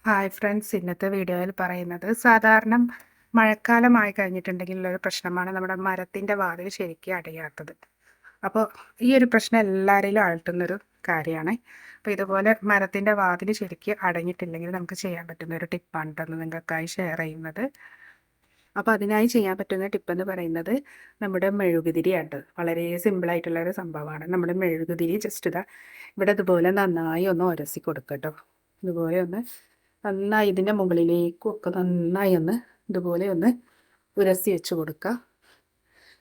Hi friends, ഇന്നത്തെ വീഡിയോയിൽ പറയുന്നത് സാധാരണ മഴക്കാലമായി കഴിഞ്ഞിട്ടുണ്ടെങ്കിലുള്ളൊരു പ്രശ്നമാണ് നമ്മുടെ മരത്തിൻ്റെ വാതിൽ ശരിക്കും അടയാത്തത്. അപ്പോൾ ഈ ഒരു പ്രശ്നം എല്ലാവരിലും അലട്ടുന്നൊരു കാര്യമാണ്. അപ്പോൾ ഇതുപോലെ മരത്തിൻ്റെ വാതിൽ ശരിക്കും അടഞ്ഞിട്ടില്ലെങ്കിൽ നമുക്ക് ചെയ്യാൻ പറ്റുന്ന ഒരു ടിപ്പാണ് കേട്ടോ നിങ്ങൾക്കായി ഷെയർ ചെയ്യുന്നത്. അപ്പോൾ അതിനായി ചെയ്യാൻ പറ്റുന്ന ടിപ്പെന്ന് പറയുന്നത് നമ്മുടെ മെഴുകുതിരിയാണ്. വളരെ സിമ്പിളായിട്ടുള്ളൊരു സംഭവമാണ്. നമ്മുടെ മെഴുകുതിരി ജസ്റ്റ് ഇവിടെ ഇതുപോലെ നന്നായി ഒന്ന് ഉരസി കൊടുക്കുക കേട്ടോ. ഇതുപോലെ ഒന്ന് നന്നായി ഇതിൻ്റെ മുകളിലേക്കും ഒക്കെ നന്നായി ഒന്ന് ഇതുപോലെ ഒന്ന് ഉരസി വെച്ച് കൊടുക്കുക.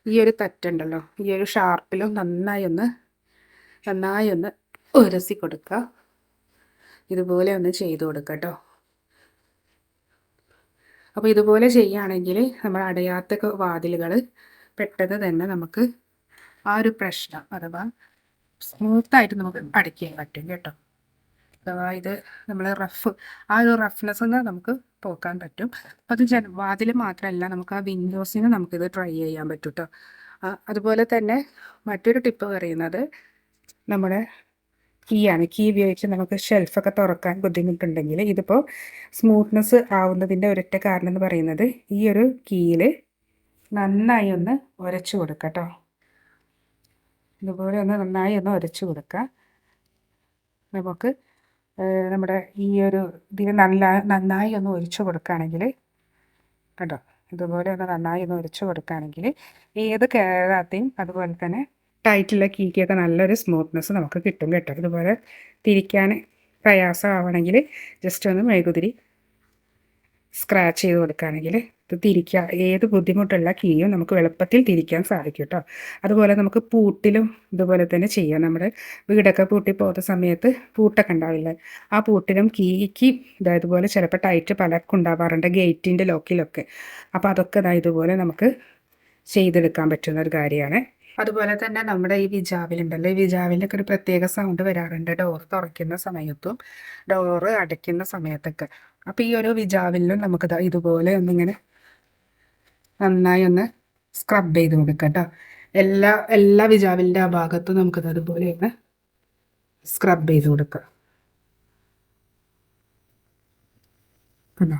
ഈ ഒരു തറ്റുണ്ടല്ലോ, ഈ ഒരു ഷാർപ്പിലും നന്നായി ഒന്ന് ഉരസി കൊടുക്കുക. ഇതുപോലെ ഒന്ന് ചെയ്ത് കൊടുക്കുക കേട്ടോ. അപ്പോൾ ഇതുപോലെ ചെയ്യുകയാണെങ്കിൽ നമ്മൾ അടയാത്ത വാതിലുകൾ പെട്ടെന്ന് തന്നെ നമുക്ക് ആ ഒരു പ്രശ്നം അഥവാ സ്മൂത്തായിട്ട് നമുക്ക് അടയ്ക്കാൻ പറ്റും കേട്ടോ. അഥവാ ഇത് നമ്മൾ ആ ഒരു റഫ്നെസ് നമുക്ക് പോക്കാൻ പറ്റും. അപ്പോൾ അത് വാതിൽ മാത്രമല്ല, നമുക്ക് ആ വിൻഡോസിന് നമുക്കിത് ട്രൈ ചെയ്യാൻ പറ്റും കേട്ടോ. അതുപോലെ തന്നെ മറ്റൊരു ടിപ്പ് പറയുന്നത് നമ്മുടെ കീ ഉപയോഗിച്ച് നമുക്ക് ഷെൽഫൊക്കെ തുറക്കാൻ ബുദ്ധിമുട്ടുണ്ടെങ്കിൽ ഇതിപ്പോൾ സ്മൂത്ത്നെസ് ആവുന്നതിൻ്റെ ഒരൊറ്റ കാരണം എന്ന് പറയുന്നത് ഈ ഒരു കീയിൽ നന്നായി ഒന്ന് ഉരച്ചു കൊടുക്കുക കേട്ടോ. ഇതുപോലെ ഒന്ന് നന്നായി ഒന്ന് ഉരച്ചു കൊടുക്കുക. നമുക്ക് നമ്മുടെ ഈ ഒരു ഇതിന് നന്നായി ഒന്ന് ഒഴിച്ചു കൊടുക്കുകയാണെങ്കിൽ കേട്ടോ, ഇതുപോലെ ഒന്ന് നന്നായി ഒന്ന് ഒഴിച്ചു കൊടുക്കുകയാണെങ്കിൽ ഏത് കയറാത്തെയും അതുപോലെ തന്നെ ടൈറ്റുള്ള കീക്കൊക്കെ നല്ലൊരു സ്മൂത്ത്നെസ് നമുക്ക് കിട്ടും കേട്ടോ. ഇതുപോലെ തിരിക്കാൻ പ്രയാസമാവണമെങ്കിൽ ജസ്റ്റ് ഒന്ന് മെഴുകുതിരി സ്ക്രാച്ച് ചെയ്ത് കൊടുക്കുകയാണെങ്കിൽ ഇത് തിരിക്കുക, ഏത് ബുദ്ധിമുട്ടുള്ള കീയും നമുക്ക് എളുപ്പത്തിൽ തിരിക്കാൻ സാധിക്കും കേട്ടോ. അതുപോലെ നമുക്ക് പൂട്ടിലും ഇതുപോലെ തന്നെ ചെയ്യാം. നമ്മുടെ വീടൊക്കെ പൂട്ടി പോകുന്ന സമയത്ത് പൂട്ടൊക്കെ ഉണ്ടാവില്ലേ, ആ പൂട്ടിലും കീക്ക് ഇതുപോലെ ചിലപ്പോൾ ടൈറ്റ് പലർക്കും ഉണ്ടാവാറുണ്ട് ഗേറ്റിൻ്റെ ലോക്കിലൊക്കെ. അപ്പോൾ അതൊക്കെ ഇതുപോലെ നമുക്ക് ചെയ്തെടുക്കാൻ പറ്റുന്ന ഒരു കാര്യമാണ്. അതുപോലെ തന്നെ നമ്മുടെ ഈ വിജാവിലുണ്ടല്ലോ, ഈ വിജാവിലൊക്കെ ഒരു പ്രത്യേക സൗണ്ട് വരാറുണ്ട് ഡോർ തുറക്കുന്ന സമയത്തും ഡോറ് അടയ്ക്കുന്ന സമയത്തൊക്കെ. അപ്പോൾ ഈ ഒരു വിജാവിലും നമുക്ക് ഇതുപോലെ ഒന്നിങ്ങനെ നന്നായി ഒന്ന് സ്ക്രബ് ചെയ്ത് കൊടുക്കാം കേട്ടോ. എല്ലാ വിജാവിലിൻ്റെ ആ ഭാഗത്തും നമുക്കത് അതുപോലെ ഒന്ന് സ്ക്രബ് ചെയ്ത് കൊടുക്കാം കേട്ടോ.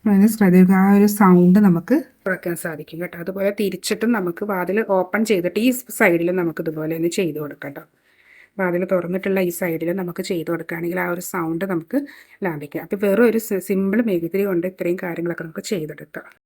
അങ്ങനെ ശ്രദ്ധിക്കുക, ആ ഒരു സൗണ്ട് നമുക്ക് കുറയ്ക്കാൻ സാധിക്കും കേട്ടോ. അതുപോലെ തിരിച്ചിട്ടും നമുക്ക് വാതിൽ ഓപ്പൺ ചെയ്തിട്ട് ഈ സൈഡിലും നമുക്ക് ഇതുപോലെ ഒന്ന് ചെയ്ത് കൊടുക്കാം കേട്ടോ. വാതിൽ തുറന്നിട്ടുള്ള ഈ സൈഡിൽ നമുക്ക് ചെയ്ത് കൊടുക്കുകയാണെങ്കിൽ ആ ഒരു സൗണ്ട് നമുക്ക് ലാഭിക്കാം. അപ്പോൾ വെറും ഒരു സിമ്പിൾ മെഴുകുതിരി കൊണ്ട് ഇത്രയും കാര്യങ്ങളൊക്കെ നമുക്ക് ചെയ്തെടുക്കാം.